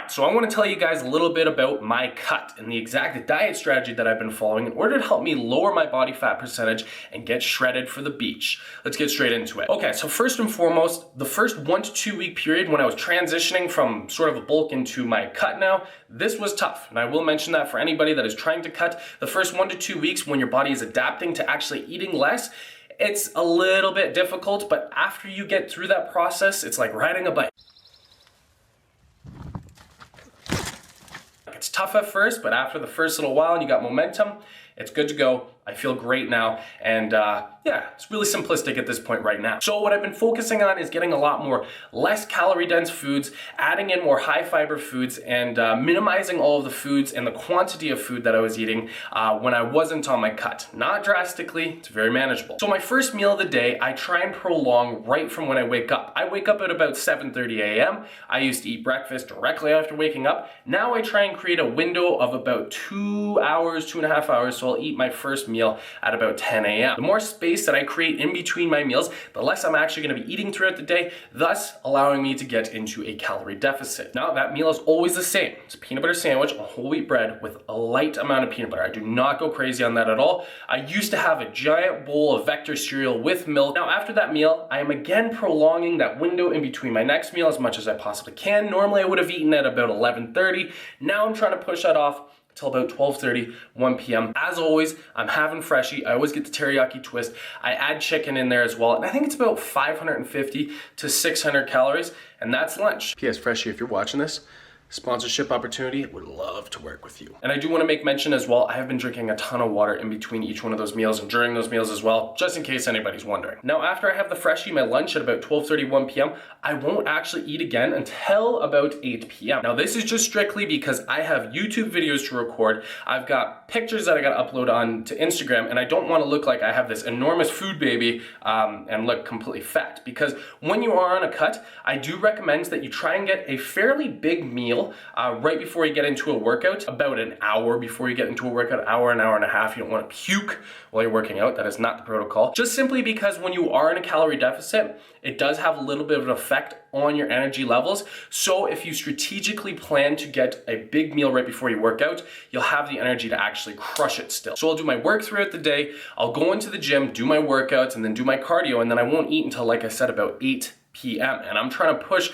Alright, so I want to tell you guys a little bit about my cut and the exact diet strategy that I've been following in order to help me lower my body fat percentage and get shredded for the beach. Let's get straight into it. Okay, so first and foremost, the first 1 to 2 week period when I was transitioning from sort of a bulk into my cut now, this was tough. And I will mention that for anybody that is trying to cut, the first 1 to 2 weeks when your body is adapting to actually eating less, it's a little bit difficult, but after you get through that process, it's like riding a bike. It's tough at first, but after the first little while and you got momentum, it's good to go. I feel great now, and yeah, it's really simplistic at this point right now. So what I've been focusing on is getting a lot more less calorie dense foods, adding in more high fiber foods, and minimizing all of the foods and the quantity of food that I was eating when I wasn't on my cut. Not drastically, it's very manageable. So my first meal of the day, I try and prolong right from when I wake up. I wake up at about 7:30 a.m. I used to eat breakfast directly after waking up. Now I try and create a window of about 2 hours, 2.5 hours, so I'll eat my first meal at about 10 a.m. The more space that I create in between my meals, the less I'm actually going to be eating throughout the day, thus allowing me to get into a calorie deficit. Now that meal is always the same. It's a peanut butter sandwich, a whole wheat bread with a light amount of peanut butter. I do not go crazy on that at all. I used to have a giant bowl of Vector cereal with milk. Now after that meal, I am again prolonging that window in between my next meal as much as I possibly can. Normally I would have eaten at about 11:30. Now I'm trying to push that off till about 12:30, 1 p.m. As always, I'm having Freshie. I always get the teriyaki twist. I add chicken in there as well, and I think it's about 550 to 600 calories, and that's lunch. P.S. Freshie, if you're watching this, sponsorship opportunity, would love to work with you. And I do want to make mention as well, I have been drinking a ton of water in between each one of those meals and during those meals as well, just in case anybody's wondering. Now, after I have the Freshie, my lunch at about 12:30, 1 p.m., I won't actually eat again until about 8 p.m. Now, this is just strictly because I have YouTube videos to record. I've got pictures that I got to upload on to Instagram, and I don't want to look like I have this enormous food baby and look completely fat. Because when you are on a cut, I do recommend that you try and get a fairly big meal right before you get into a workout, about an hour before you get into a workout, an hour and a half. You don't want to puke while you're working out. That is not the protocol. Just simply because when you are in a calorie deficit, it does have a little bit of an effect on your energy levels. So if you strategically plan to get a big meal right before you work out, you'll have the energy to actually crush it still. So I'll do my work throughout the day. I'll go into the gym, do my workouts, and then do my cardio, and then I won't eat until, like I said, about 8 p.m. And I'm trying to push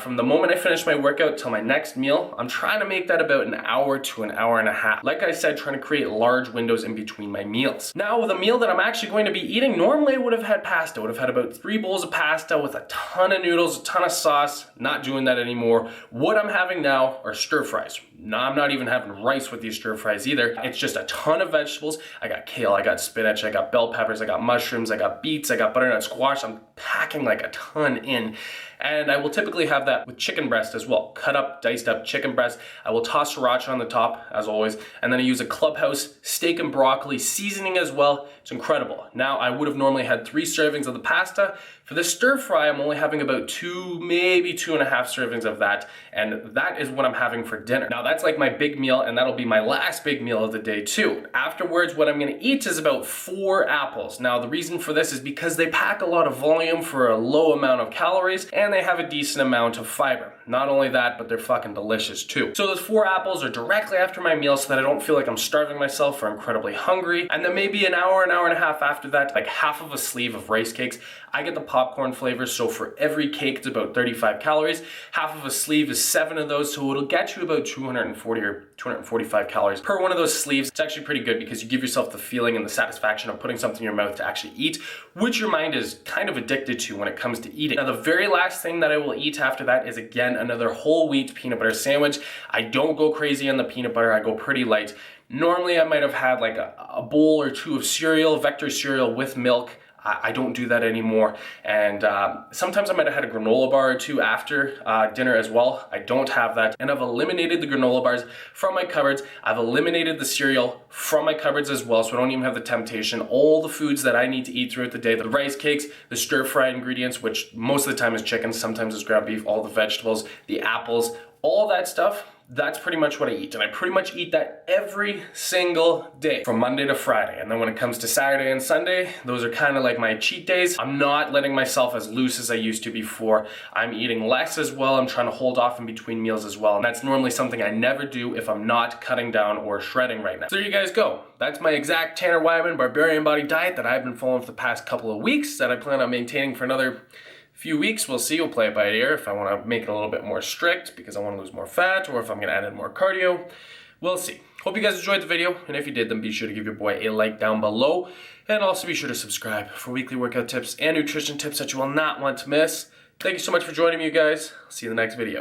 from the moment I finish my workout till my next meal. I'm trying to make that about an hour to an hour and a half. Like I said, trying to create large windows in between my meals. Now with a meal that I'm actually going to be eating, normally I would have had pasta. I would have had about 3 bowls of pasta with a ton of noodles, a ton of sauce. Not doing that anymore. What I'm having now are stir fries. No, I'm not even having rice with these stir fries either. It's just a ton of vegetables. I got kale, I got spinach, I got bell peppers, I got mushrooms, I got beets, I got butternut squash. I'm packing like a ton in. And I will typically have that with chicken breast as well. Cut up, diced up chicken breast. I will toss sriracha on the top, as always. And then I use a Clubhouse steak and broccoli seasoning as well. It's incredible. Now, I would have normally had 3 servings of the pasta. For the stir fry, I'm only having about 2, maybe 2.5 servings of that. And that is what I'm having for dinner. Now, that's like my big meal, and that'll be my last big meal of the day too. Afterwards, what I'm gonna eat is about 4 apples. Now, the reason for this is because they pack a lot of volume for a low amount of calories, and they have a decent amount of fiber. Not only that, but they're fucking delicious too. So those 4 apples are directly after my meal so that I don't feel like I'm starving myself or incredibly hungry. And then maybe an hour and a half after that, like half of a sleeve of rice cakes. I get the popcorn flavors, so for every cake, it's about 35 calories. Half of a sleeve is 7 of those, so it'll get you about 240 or 245 calories per one of those sleeves. It's actually pretty good because you give yourself the feeling and the satisfaction of putting something in your mouth to actually eat, which your mind is kind of addicted to when it comes to eating. Now, the very last thing that I will eat after that is, again, another whole wheat peanut butter sandwich. I don't go crazy on the peanut butter. I go pretty light. Normally, I might have had like a bowl or 2 of cereal, Vector cereal with milk. I don't do that anymore. And sometimes I might have had a granola bar or 2 after dinner as well. I don't have that. And I've eliminated the granola bars from my cupboards. I've eliminated the cereal from my cupboards as well, so I don't even have the temptation. All the foods that I need to eat throughout the day, the rice cakes, the stir-fry ingredients, which most of the time is chicken, sometimes is ground beef, all the vegetables, the apples, All that stuff, that's pretty much what I eat. And I pretty much eat that every single day from Monday to Friday. And then when it comes to Saturday and Sunday, those are kind of like my cheat days. I'm not letting myself as loose as I used to before. I'm eating less as well. I'm trying to hold off in between meals as well. And that's normally something I never do if I'm not cutting down or shredding right now. So there you guys go. That's my exact Tanner Wideman BarbarianBody diet that I've been following for the past couple of weeks that I plan on maintaining for another few weeks. We'll see. We'll play it by ear if I want to make it a little bit more strict because I want to lose more fat, or if I'm going to add in more cardio. We'll see. Hope you guys enjoyed the video, and if you did, then be sure to give your boy a like down below, and also be sure to subscribe for weekly workout tips and nutrition tips that you will not want to miss. Thank you so much for joining me, you guys. I'll see you in the next video.